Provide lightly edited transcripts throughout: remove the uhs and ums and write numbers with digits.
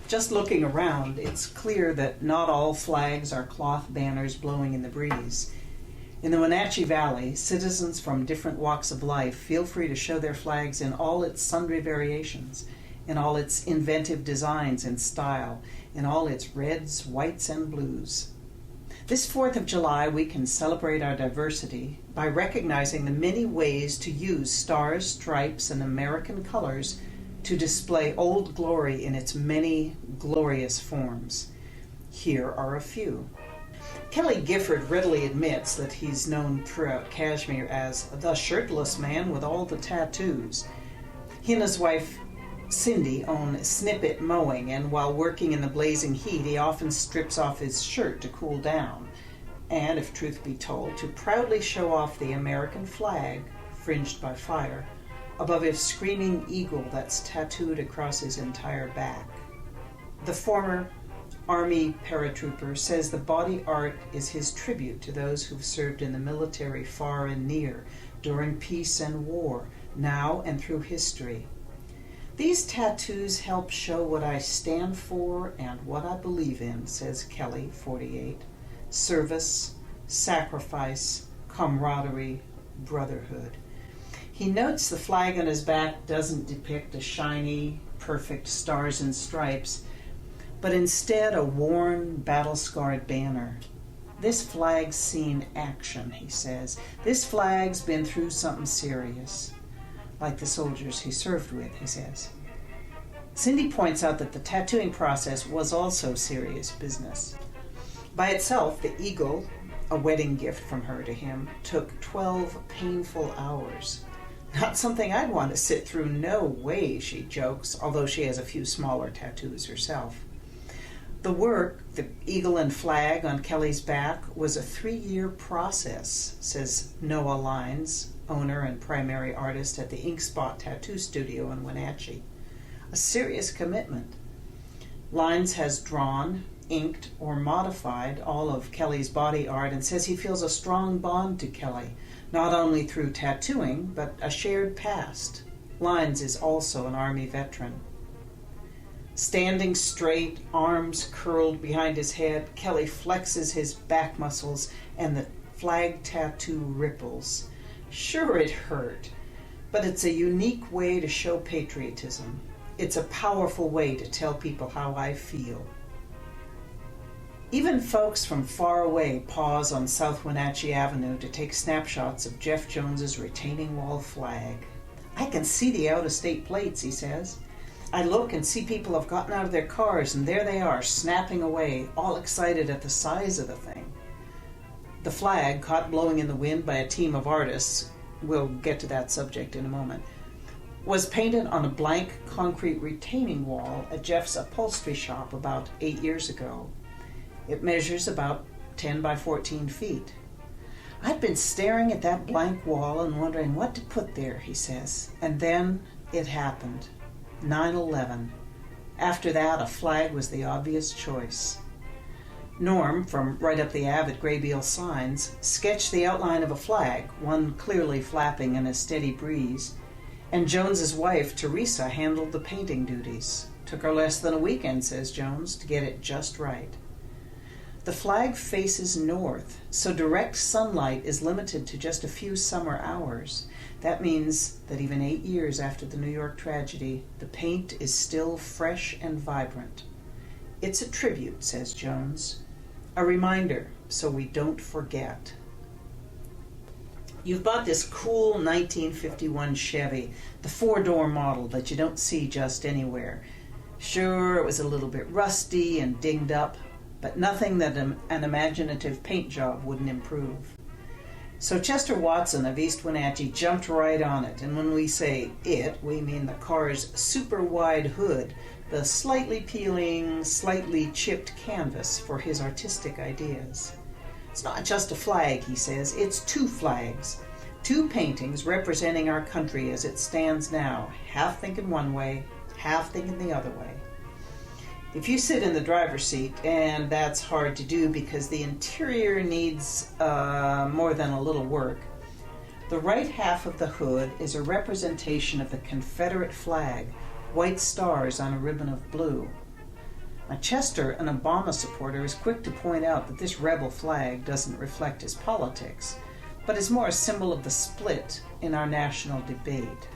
Just looking around, it's clear that not all flags are cloth banners blowing in the breeze. In the Wenatchee Valley, citizens from different walks of life feel free to show their flags in all its sundry variations, in all its inventive designs and style, in all its reds, whites, and blues. This 4th of July, we can celebrate our diversity by recognizing the many ways to use stars, stripes, and American colors to display Old Glory in its many glorious forms. Here are a few. Kelly Gifford readily admits that he's known throughout Kashmir as the shirtless man with all the tattoos. He and his wife Cindy own Snippet Mowing, and while working in the blazing heat, he often strips off his shirt to cool down, and, if truth be told, to proudly show off the American flag, fringed by fire, above his screaming eagle that's tattooed across his entire back. The former Army paratrooper says the body art is his tribute to those who've served in the military far and near, during peace and war, now and through history. These tattoos help show what I stand for and what I believe in, says Kelly, 48. Service, sacrifice, camaraderie, brotherhood. He notes the flag on his back doesn't depict a shiny, perfect stars and stripes, but instead a worn, battle-scarred banner. This flag's seen action, he says. This flag's been through something serious, like the soldiers he served with, he says. Cindy points out that the tattooing process was also serious business. By itself, the eagle, a wedding gift from her to him, took 12 painful hours. Not something I'd want to sit through, no way, she jokes, although she has a few smaller tattoos herself. The work, the eagle and flag on Kelly's back, was a 3-year process, says Noah Lines, owner and primary artist at the Ink Spot Tattoo Studio in Wenatchee. A serious commitment. Lines has drawn, inked, or modified all of Kelly's body art and says he feels a strong bond to Kelly, not only through tattooing, but a shared past. Lines is also an Army veteran. Standing straight, arms curled behind his head, Kelly flexes his back muscles and the flag tattoo ripples. Sure, it hurt, but it's a unique way to show patriotism. It's a powerful way to tell people how I feel. Even folks from far away pause on South Wenatchee Avenue to take snapshots of Jeff Jones's retaining wall flag. I can see the out-of-state plates, he says. I look and see people have gotten out of their cars, and there they are, snapping away, all excited at the size of the thing. The flag, caught blowing in the wind by a team of artists, we'll get to that subject in a moment, was painted on a blank concrete retaining wall at Jeff's upholstery shop about 8 years ago. It measures about 10 by 14 feet. I'd been staring at that blank wall and wondering what to put there, he says. And then it happened. 9/11. After that, a flag was the obvious choice. Norm, from right up the Ave at Graybeal Signs, sketched the outline of a flag, one clearly flapping in a steady breeze, and Jones's wife, Teresa, handled the painting duties. Took her less than a weekend, says Jones, to get it just right. The flag faces north, so direct sunlight is limited to just a few summer hours. That means that even 8 years after the New York tragedy, the paint is still fresh and vibrant. It's a tribute, says Jones. A reminder, so we don't forget. You've bought this cool 1951 Chevy, the 4-door model that you don't see just anywhere. Sure, it was a little bit rusty and dinged up, but nothing that an imaginative paint job wouldn't improve. So Chester Watson of East Wenatchee jumped right on it, and when we say it, we mean the car's super wide hood, the slightly peeling, slightly chipped canvas for his artistic ideas. It's not just a flag, he says, it's 2 flags, 2 paintings representing our country as it stands now, half thinking one way, half thinking the other way. If you sit in the driver's seat, and that's hard to do because the interior needs more than a little work, the right half of the hood is a representation of the Confederate flag, white stars on a ribbon of blue. Now, Chester, an Obama supporter, is quick to point out that this rebel flag doesn't reflect his politics, but is more a symbol of the split in our national debate.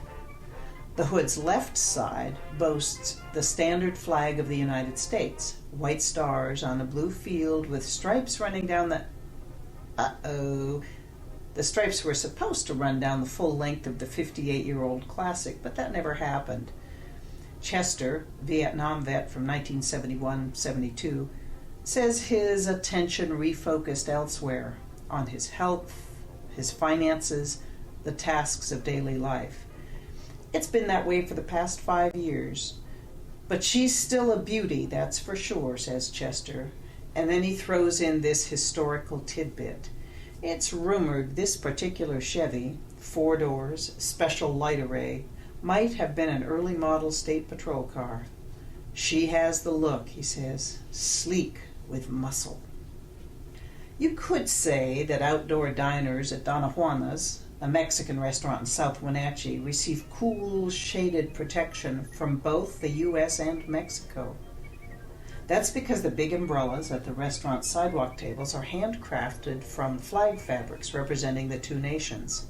The hood's left side boasts the standard flag of the United States, white stars on a blue field with stripes running down the... The stripes were supposed to run down the full length of the 58-year-old classic, but that never happened. Chester, Vietnam vet from 1971-72, says his attention refocused elsewhere, on his health, his finances, the tasks of daily life. It's been that way for the past 5 years. But she's still a beauty, that's for sure, says Chester. And then he throws in this historical tidbit. It's rumored this particular Chevy, 4 doors, special light array, might have been an early model state patrol car. She has the look, he says, sleek with muscle. You could say that outdoor diners at Donna Juana's, a Mexican restaurant in South Wenatchee, receive cool, shaded protection from both the U.S. and Mexico. That's because the big umbrellas at the restaurant sidewalk tables are handcrafted from flag fabrics representing the two nations.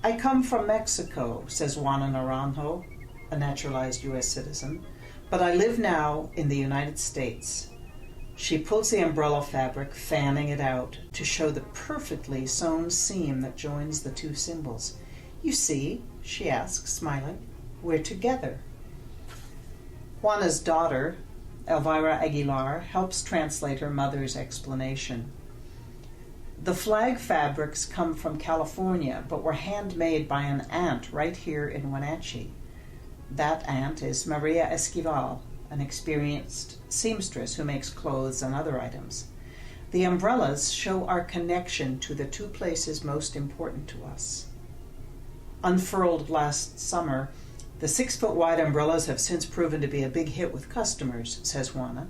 I come from Mexico, says Juana Naranjo, a naturalized U.S. citizen, but I live now in the United States. She pulls the umbrella fabric, fanning it out, to show the perfectly sewn seam that joins the two symbols. You see, she asks, smiling, we're together. Juana's daughter, Elvira Aguilar, helps translate her mother's explanation. The flag fabrics come from California, but were handmade by an aunt right here in Wenatchee. That aunt is Maria Esquivel, an experienced seamstress who makes clothes and other items. The umbrellas show our connection to the two places most important to us. Unfurled last summer, the 6-foot-wide umbrellas have since proven to be a big hit with customers, says Juana.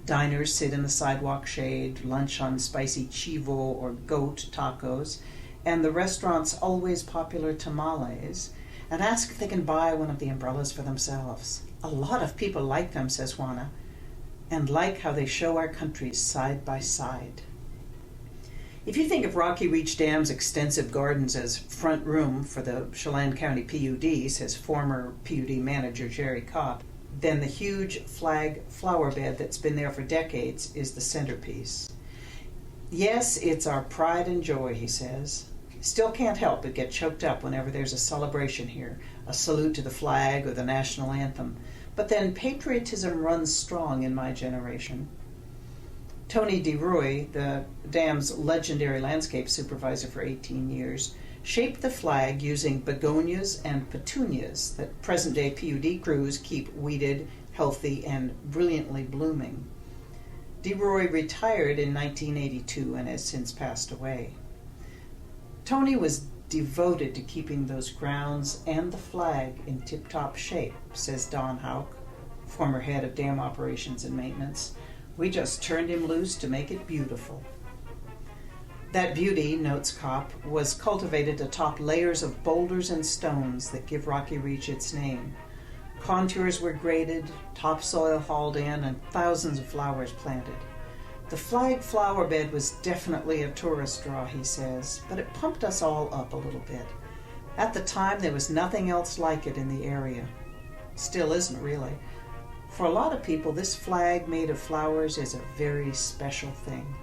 Diners sit in the sidewalk shade, lunch on spicy chivo or goat tacos, and the restaurant's always popular tamales, and ask if they can buy one of the umbrellas for themselves. A lot of people like them, says Juana, and like how they show our countries side by side. If you think of Rocky Reach Dam's extensive gardens as front room for the Chelan County PUD, says former PUD manager Jerry Kopp, then the huge flag flower bed that's been there for decades is the centerpiece. Yes, it's our pride and joy, he says. Still can't help but get choked up whenever there's a celebration here, a salute to the flag or the national anthem. But then patriotism runs strong in my generation. Tony DeRoy, the dam's legendary landscape supervisor for 18 years, shaped the flag using begonias and petunias that present-day PUD crews keep weeded, healthy, and brilliantly blooming. DeRoy retired in 1982 and has since passed away. Tony was devoted to keeping those grounds and the flag in tip-top shape, says Don Hauk, former head of dam operations and maintenance. We just turned him loose to make it beautiful. That beauty, notes Kopp, was cultivated atop layers of boulders and stones that give Rocky Reach its name. Contours were graded, topsoil hauled in, and thousands of flowers planted. The flag flower bed was definitely a tourist draw, he says, but it pumped us all up a little bit. At the time, there was nothing else like it in the area. Still isn't, really. For a lot of people, this flag made of flowers is a very special thing.